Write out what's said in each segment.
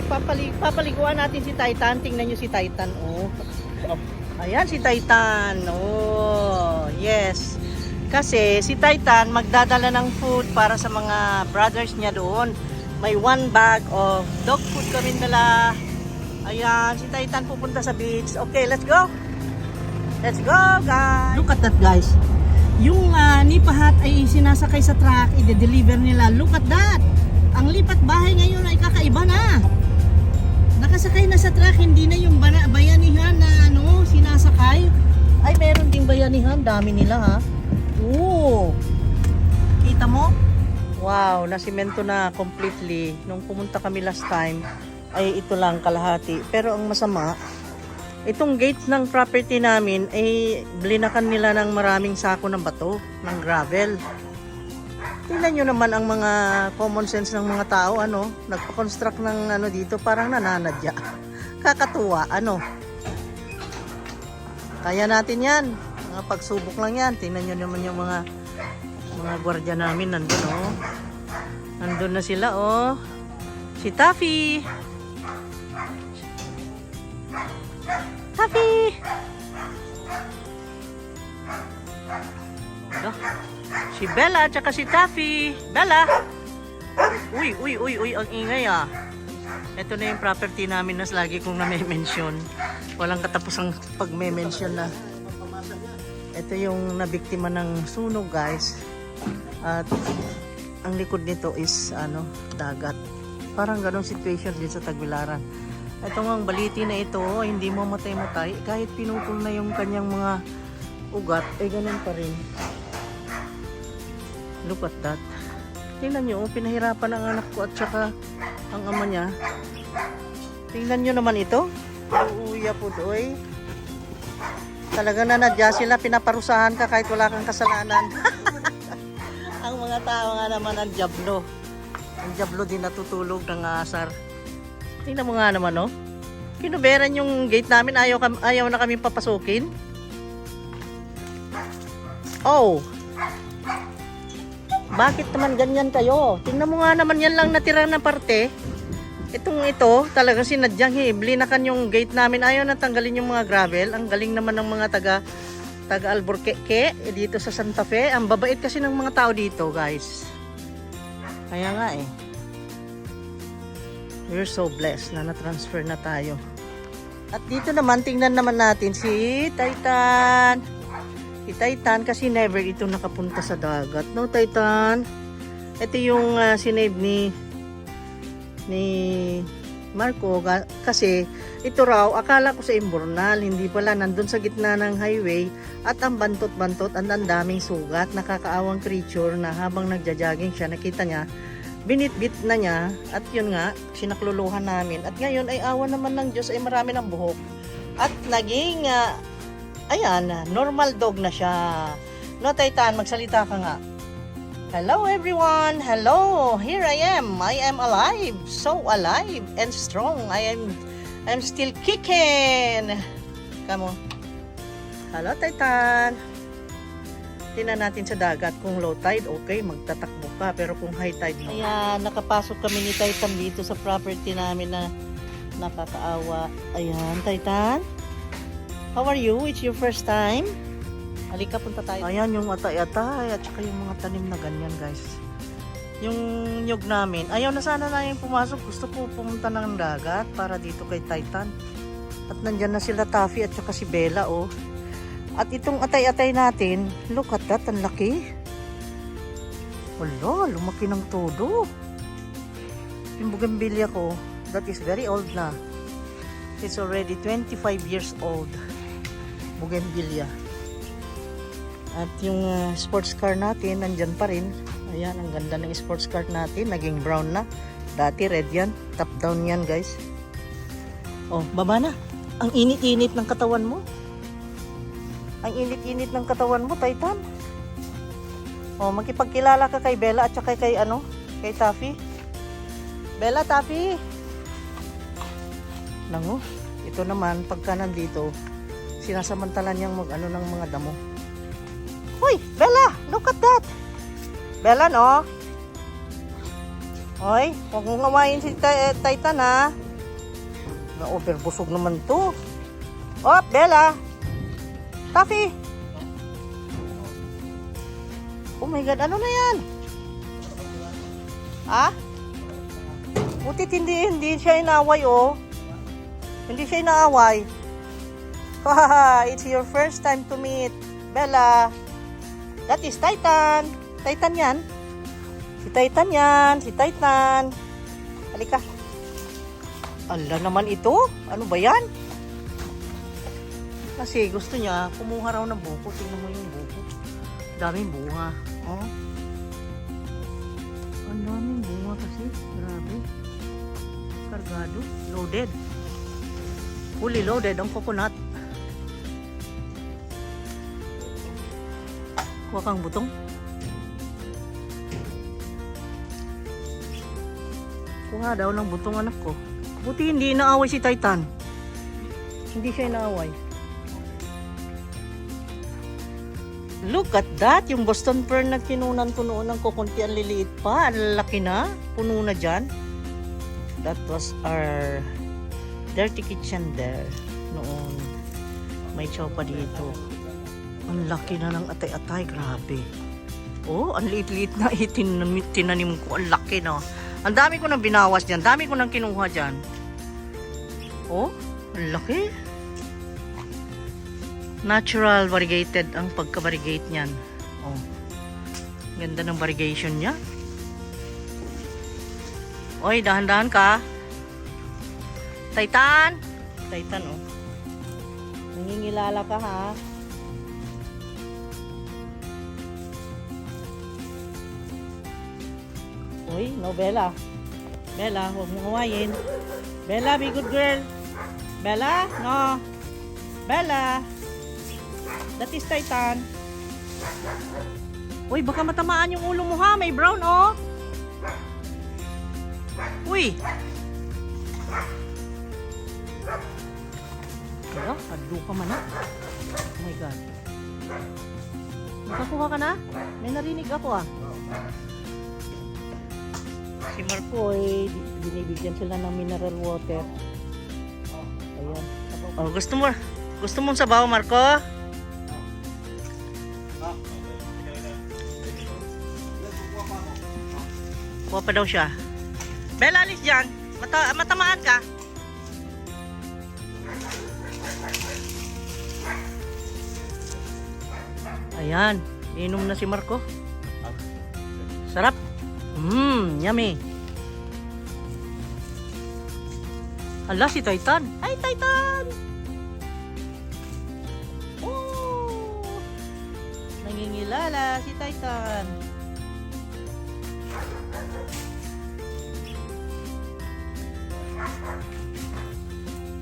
papaliguan natin si Titan. Tingnan nyo si Titan, oh. Ayan si Titan, oh. Yes. Kasi si Titan magdadala ng food para sa mga brothers niya doon. May 1 bag of dog food kami dala. Ayan, si Titan pupunta sa beach. Okay, let's go. Let's go, guys. Look at that, guys. Yung nipahat ay sinasakay sa truck, i-deliver nila. Look at that. Ang lipat bahay ngayon ay kakaiba na. Nakasakay na sa truck, hindi na yung bayanihan na sinasakay. Ay, meron ding bayanihan. Dami nila, ha. Oo. Kita mo? Wow, nasimento na completely. Nung pumunta kami last time, ay ito lang kalahati. Pero ang masama, itong gate ng property namin ay blinakan nila ng maraming sako ng bato, ng gravel. Tingnan nyo naman ang mga common sense ng mga tao, nagpa-construct ng dito, parang nananadya. Kakatuwa, Kaya natin yan. Mga pagsubok lang yan. Tingnan nyo naman yung mga gwardiya namin nandun, oh. Nandun na sila, oh. Si Taffy. Taffy! Si Bella at saka si Taffy. Bella! Uy, ang ingay, ah. Ito na yung property namin na lagi kong na-mention. Walang katapusang pag-mention na. Ito yung nabiktima ng sunog, guys. At ang likod nito is dagat. Parang ganong situation din sa Tagbilaran. Ito ang baliti na ito, hindi mo matay-matay. Kahit pinutol na yung kanyang mga ugat, ganun pa rin. Look at that. Tingnan nyo, pinahirapan ang anak ko at saka ang ama niya. Tingnan nyo naman ito. Uuya po doy. Talaga na nadya sila, pinaparusahan ka kahit wala kang kasalanan. Ang mga tao nga naman ang diablo. Ang diablo din natutulog ng asar. Tingnan mo nga naman, oh. Kinuberan yung gate namin. Ayaw na kami papasukin. Oh. Bakit naman ganyan kayo? Tingnan mo nga naman, yan lang natira na parte. Ito, talaga sinadyang blinakan yung gate namin. Ayaw na tanggalin yung mga gravel. Ang galing naman ng mga taga Alburquerque dito sa Santa Fe. Ang babait kasi ng mga tao dito, guys. Kaya nga, eh. We're so blessed na na-transfer na tayo. At dito naman, tingnan naman natin si Titan. Si Titan kasi never ito nakapunta sa dagat. No, Titan? Ito yung sinave ni Marco. Kasi ito raw, akala ko sa Imbornal. Hindi pala, nandun sa gitna ng highway. At ang bantot-bantot, ang daming sugat. Nakakaawang creature na habang nagja-jogging siya, nakita niya, binitbit na niya, at yun nga, sinakluluhan namin. At ngayon ay awa naman ng Diyos ay marami ng buhok. At naging, ayan, normal dog na siya. No, Titan, magsalita ka nga. Hello everyone, hello, here I am alive, so alive and strong. I'm still kicking. Come on. Hello, Titan. Tingnan natin sa dagat kung low tide, okay, magtatakbo ka. Pero kung high tide, no. Ayan, nakapasok kami ni Titan dito sa property namin na nakakaawa. Ayan, Titan. How are you? It's your first time? Halika, punta tayo. Ayan, yung atay-atay at saka yung mga tanim na ganyan, guys. Yung nyug namin, ayaw na sana na yung pumasok. Gusto ko pumunta ng dagat para dito kay Titan. At nandyan na sila Taffy at saka si Bella, oh. At itong atay-atay natin, look at that, ang laki. Wala, lumaki ng todo. Yung bougainvillea ko, that is very old na. It's already 25 years old. Bougainvillea. At yung sports car natin, nandyan pa rin. Ayan, ang ganda ng sports car natin. Naging brown na. Dati red yan. Top down yan, guys. Oh, baba na. Ang init-init ng katawan mo. Ang init-init ng katawan mo, Titan. Oh, makipagkilala ka kay Bella at saka kay Taffy. Bella, Taffy. Nango, ito naman, pagka nandito, sinasamantalan niyang ng mga damo. Hoy, Bella, look at that. Bella, no? Hoy, huwag mong ngawain si Titan, ha? Na-overbusog naman to. Oh, Bella! Taffy! Oh my God, ano na yan? Ha? Butit hindi siya inaaway, oh. Hindi siya inaaway. Haha, it's your first time to meet Bella. That is Titan. Titan yan. Si Titan yan. Si Titan. Halika. Ala naman ito. Ano ba yan? Kasi gusto niya, kumuha raw ng buko. Tingnan mo yung buko. Daming bunga. Oh. Ang daming bunga kasi. Grabe. Kargado. Loaded. Fully loaded ang coconut. Kuha kang butong. Kuha daw ng butong anak ko. Buti hindi inaaway si Titan. Hindi siya inaaway. Look at that. Yung Boston fern na kinunan ko noon ng kukunti, ang liliit pa. Ang laki na. Puno na dyan. That was our dirty kitchen there. Noon. May chopa dito. Ang laki na ng atay-atay. Grabe. Oh, ang liit-liit na tinanim ko. Ang laki na. Ang dami ko nang binawas dyan. Dami ko nang kinuha dyan. Oh, ang laki. Natural variegated ang pagka-variegate niyan. Oh. Ganda ng variegation niya. Oy, dahan-dahan ka. Titan! Titan, oh. Nangingilala ka, ha? Uy, no, Bella. Bella, huwag mong huwayin. Bella, be good girl. Bella, no. Bella. That is Titan. Uy, baka matamaan yung ulo mo, ha? May brown, oh. Uy. Kaya, hadlo ka man, ha? Oh my God. Nakakuha ka na? May narinig ako, ah. Si Marco ay binibigyan sila ng mineral water. Ayan. Oh, gusto mong sabaw, Marco? Kuha pa daw siya. Bella, alis dyan. Matamaan ka. Ayan. Inom na si Marco. Sarap. Yummy. Hala, si Titan. Hi, Titan! Oh! Nangingilala si Titan.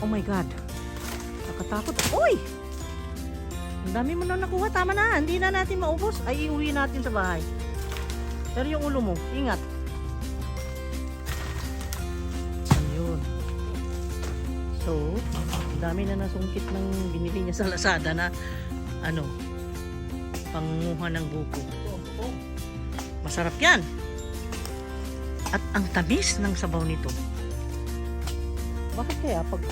Oh my God. Nakatakot. Uy! Ang dami mo na nakuha. Tama na. Hindi na natin maubos. Ay, iuwi natin sa bahay. Pero yung ulo mo, ingat. Ayun. So, dami na nasungkit ng binili niya sa Lazada na ano, panguha ng buko. Masarap yan. At ang tamis ng sabaw nito. Bakit kaya pag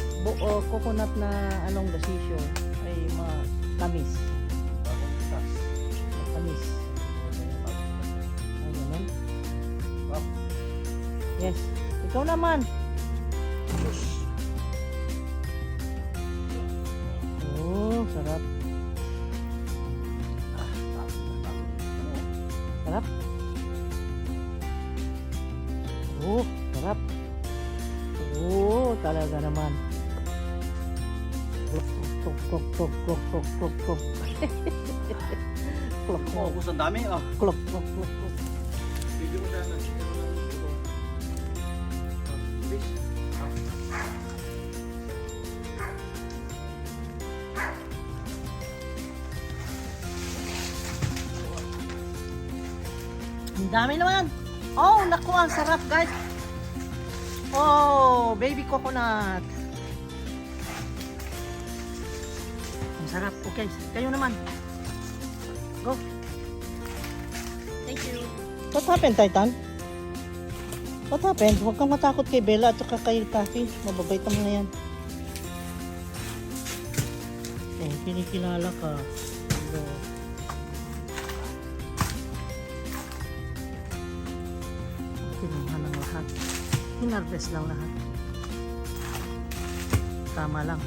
coconut na anong gasisyo ay matamis? Matamis. Yes. Ikaw naman. Oh, sarap. Sarap. Oh, sarap. Oh, talaga naman. Klok. Oh, gusto ang dami, oh. Klok. Video mo sana. Ang dami naman. Oh, naku, ang sarap, guys. Oh, baby coconut. Ang sarap. Okay, kayo naman. Go. Thank you. What happened, Titan? What happened? Huwag kang matakot kay Bella at saka kay Taffy. Mababait naman na yan. kinikilala ka. Pero, kinuha ng lahat. Hinarvest lang lahat. Tama lang.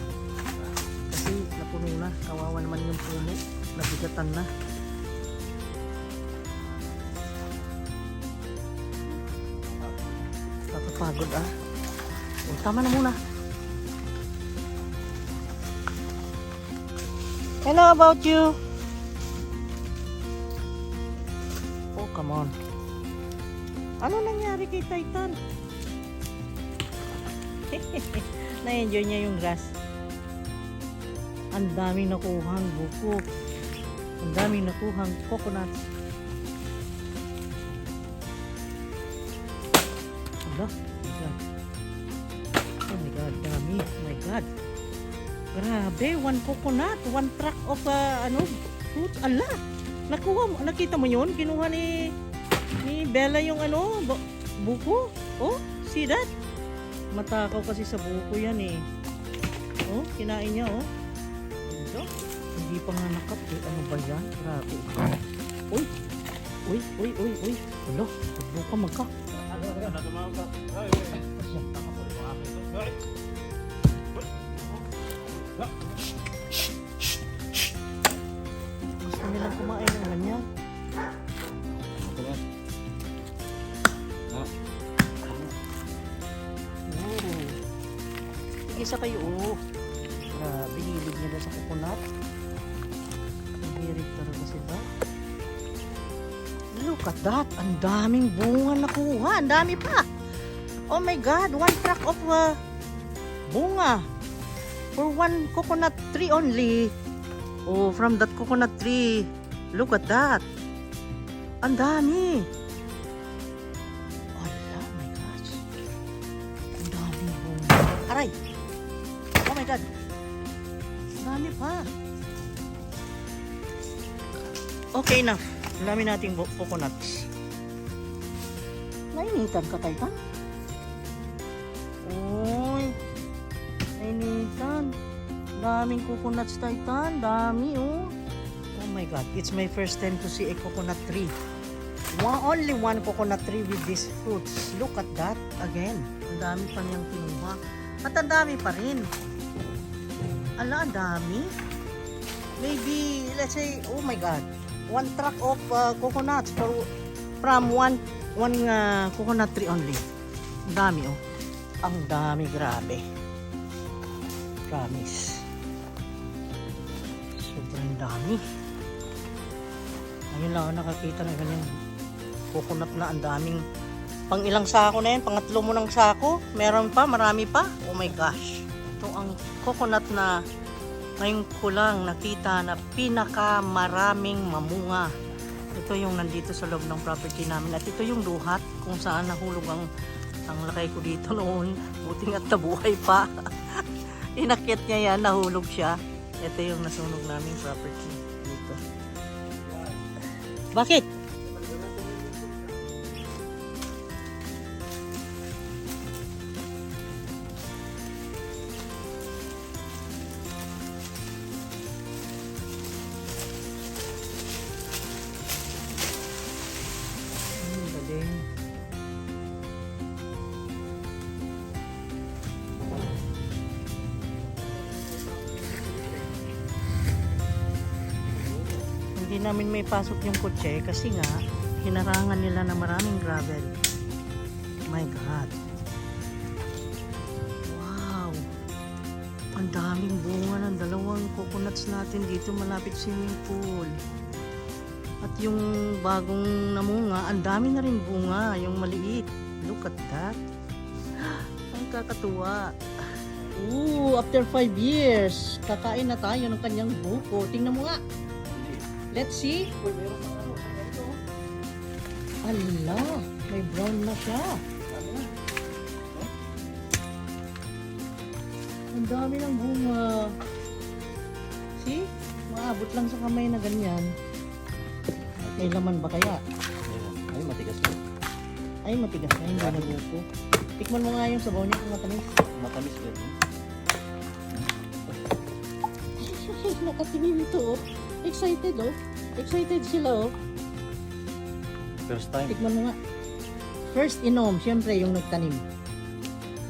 Kasi napuno na. Kawawa naman yung puno. Nabigatan na. Tatapagod ah. O, tama na muna. Hello, about you? Oh, come on. Ano nangyari kay Titan? Na-enjoy niya yung grass. Ang daming nakuhang buko. Ang daming nakuhang coconuts. Ala, oh my God. Oh my God, dami. Oh my God. Grabe, one coconut, one truck of fruits. Ala, nakita mo yun? Kinuha ni Bella yung buko. Oh, see that? Matakaw kasi sa buko yan eh. Oh, kinain niya oh. Ito, hindi pa nga nakap eh. Ano ba yan? Grabe. Uy, uy, uy, uy, uy. Ala, buka magka. Gusto nilang kumain ng ganyan. Isa kayo oh. Grabe, hilig nila sa coconut. Hilig talaga sila. Look at that. Ang daming bunga nakuha. Ang dami pa. Oh my God. One truck of bunga. For one coconut tree only. Oh, from that coconut tree. Look at that. Ang dami. Oh my gosh. Ang daming bunga. Aray. Oh my God. Ang dami pa. Okay na. Ang dami nating coconuts. Nainitan ka, Titan? Uy. Nainitan. Daming coconuts, Titan. Dami, oh. Oh my God. It's my first time to see a coconut tree. Only one coconut tree with these fruits. Look at that. Again. Ang dami pa niyang kinuha. At ang dami pa rin. Ala, ang dami. Maybe, let's say, oh my God. One truck of coconuts from one coconut tree only. Ang dami, oh. Ang dami, grabe. Promise. Sobrang dami. Ngayon lang ako nakakita ng ganyan. Coconut na ang daming. Pang ilang sako na yan? Pangatlo mo ng sako? Meron pa? Marami pa? Oh my gosh. Ito ang coconut na ngayon ko lang nakita na pinakamaraming mamunga. Ito yung nandito sa loob ng property namin. At ito yung duhat kung saan nahulog ang lakay ko dito noon. Buting at nabuhay pa. Inakyat niya yan, nahulog siya. Ito yung nasunog naming property dito. Bakit? Galing. Hindi namin may pasok yung kotse kasi nga hinarangan nila na maraming gravel. My God. Wow. Ang daming bunga ng dalawang coconuts natin dito malapit swimming pool. At yung bagong namunga, ang dami na rin bunga, yung maliit. Look at that. Ang kakatuwa. Ooh, after 5 years, kakain na tayo ng kanyang buko. Tingnan mo nga. Let's see. Ala, may brown na siya. Ang dami ng bunga. See? Maabot lang sa kamay na ganyan. May laman ba kaya? Ay, matigas na. Ay, matigas na. Hindi na buko. Tikman mo nga yung sabaw niya kung matamis. Matamis yan. nakatingin ito, oh. Excited, oh. Excited sila, oh. First time. Tikman mo nga. First inom, syempre yung nagtanim.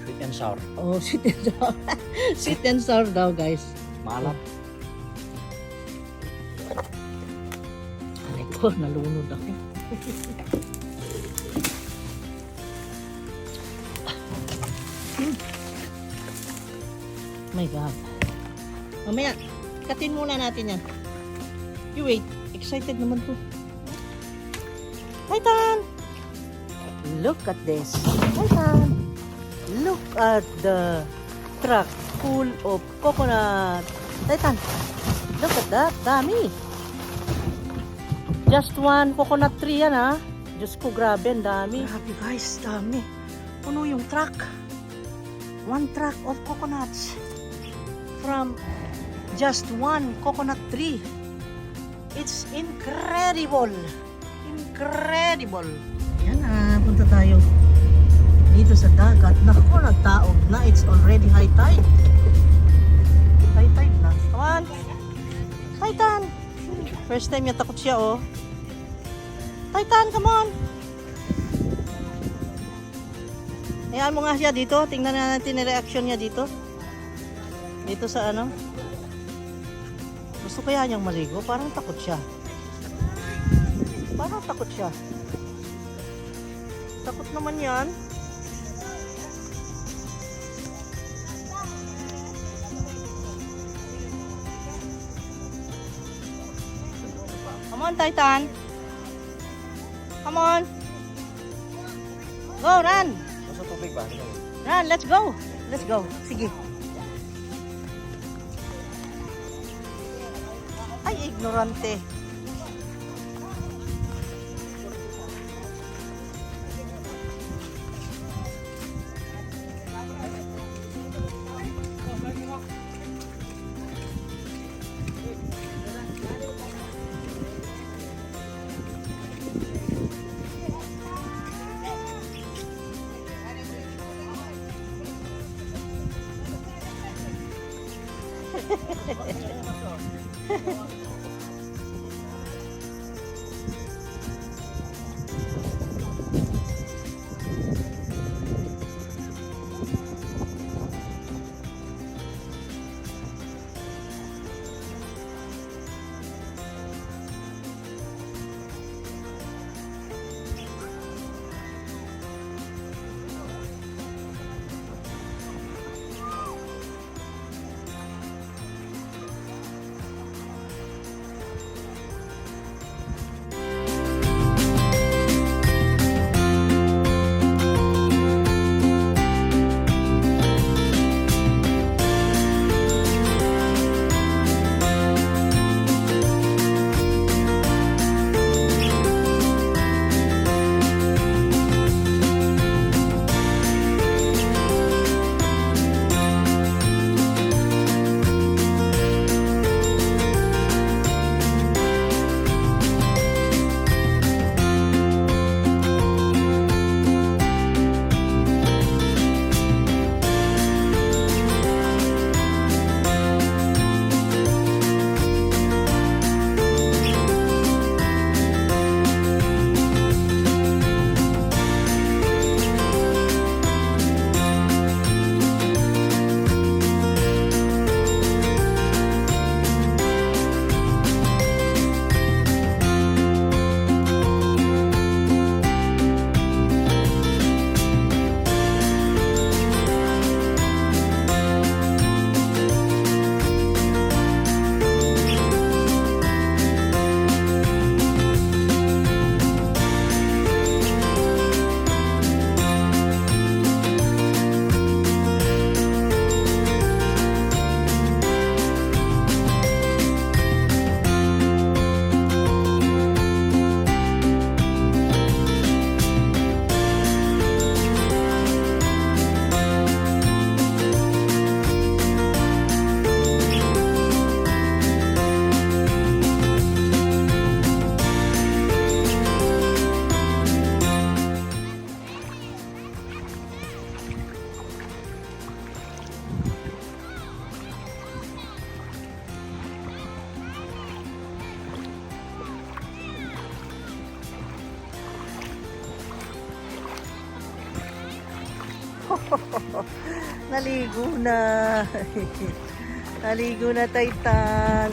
Sweet and sour. Oh, sweet and sour. Sweet and sour daw, guys. Maalat. Aray ko, nalunod ako. My God. Mamaya, katin muna natin yan. You wait. Excited naman po. Titan! Look at this. Titan! Look at the truck full of coconut. Titan! Look at that. Dami. Just one coconut tree yan, ha? Diyos ko, grabe. Ang dami. Grabe, guys. Dami. Puno yung truck. One truck of coconuts. From just one coconut tree. It's incredible. Incredible. Yan na, punta tayo dito sa dagat. Naku, nagtaob na. It's already high tide. High tide na. Come on. Titan. First time niya takot siya, oh. Titan, come on. Hayaan mo nga siya dito. Tingnan na natin yung reaction niya dito. Dito sa ano. Gusto kaya niyang maligo? Parang takot siya. Parang takot siya. Takot naman yan. Come on, Titan. Come on. Go, run. Sa tubig ba? Run, let's go. Let's go. Sige. Ay, ignorante. Naligo na. Naligo na, Titan.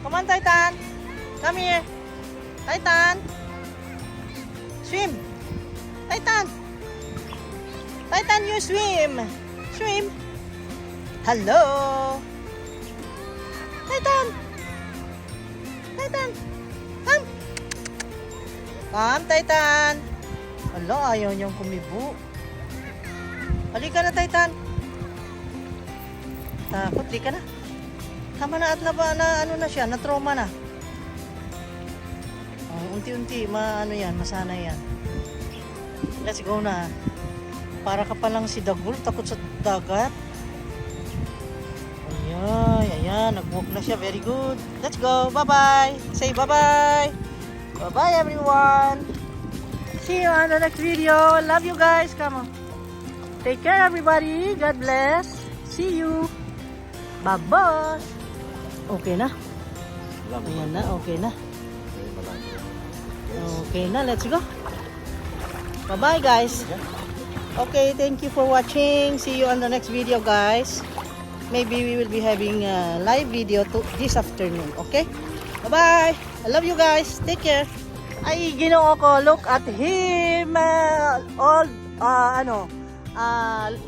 Come on, Titan. Come here. Titan. Swim. Titan. Titan, you swim. Swim. Hello. Titan. Titan. Come. Come, Titan. Hala, ayaw niyang kumibo. Halika na, Titan. Takot, di ka na. Tama na at ano na siya, na-trauma na. Unti-unti, ano yan, masanay yan. Let's go na. Para ka palang si Dagul, takot sa dagat. Ayan, nag-walk na siya, very good. Let's go, bye-bye. Say bye-bye. Bye-bye everyone. See you on the next video. Love you guys, come on. Take care everybody, God bless. See you. Bye-bye. Okay na. Ayan na, okay na. Okay na, let's go. Bye-bye guys. Okay, thank you for watching. See you on the next video guys. Maybe we will be having a live video this afternoon, okay? Bye-bye. I love you guys. Take care. Ay, Ginoo ko, look at him.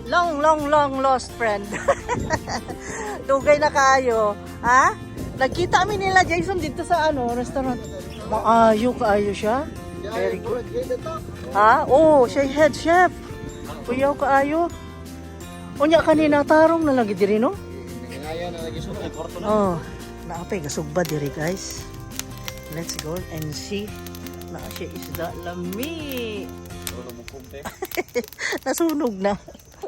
Long lost friend. Dugay na kayo. Ha? Nagkita kami nila Jason dito sa restaurant. Kaayo siya. Very good. Ha? Oh, siya head chef. Kuyaw kaayo. Unya kanina tarong na lagi diri no? Oh, naapay gasugba diri guys. Let's go and see. Na siya isda lami. Nasunog na.